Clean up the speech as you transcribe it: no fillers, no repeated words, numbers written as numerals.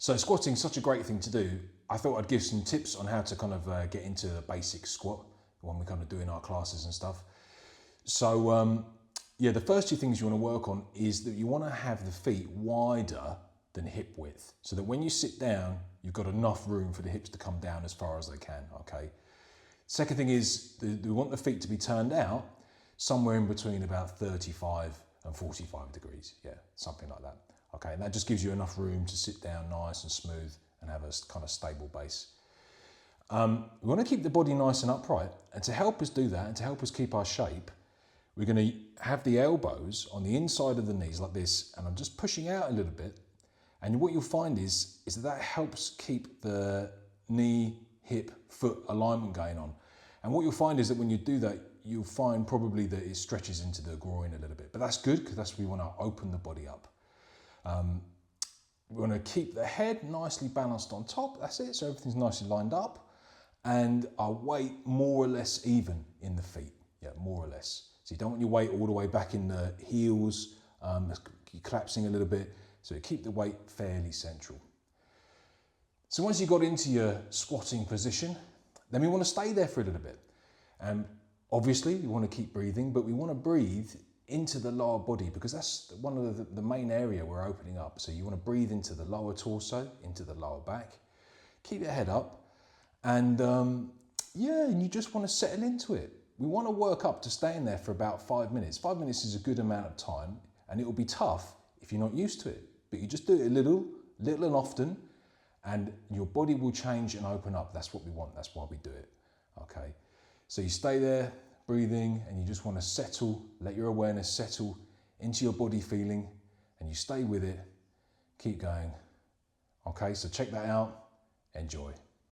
So squatting is such a great thing to do. I thought I'd give some tips on how to kind of get into the basic squat when we kind of do in our classes and stuff. So yeah, the first two things you want to work on is that you want to have the feet wider than hip width, so that when you sit down, you've got enough room for the hips to come down as far as they can, okay? Second thing is, we want the feet to be turned out somewhere in between about 35 and 45 degrees, yeah, something like that. Okay, and that just gives you enough room to sit down nice and smooth and have a kind of stable base. We want to keep the body nice and upright, and to help us do that and to help us keep our shape, we're going to have the elbows on the inside of the knees like this, and I'm just pushing out a little bit. And what you'll find is that helps keep the knee, hip, foot alignment going on. And what you'll find is that when you do that, you'll find probably that it stretches into the groin a little bit. But that's good, because that's what we want to open the body up. We want to keep the head nicely balanced on top. That's it. So everything's nicely lined up. And our weight more or less even in the feet. Yeah, more or less. So you don't want your weight all the way back in the heels, collapsing a little bit. So keep the weight fairly central. So once you got into your squatting position, then we want to stay there for a little bit. Obviously, you want to keep breathing, but we want to breathe into the lower body, because that's one of the main area we're opening up. So you want to breathe into the lower torso, into the lower back. Keep your head up, and yeah, and you just want to settle into it. We want to work up to staying there for about 5 minutes. 5 minutes is a good amount of time, and it will be tough if you're not used to it. But you just do it a little and often, and your body will change and open up. That's what we want. That's why we do it. Okay. So you stay there breathing, and you just want to settle, let your awareness settle into your body feeling, and you stay with it. Keep going. Okay. So check that out. Enjoy.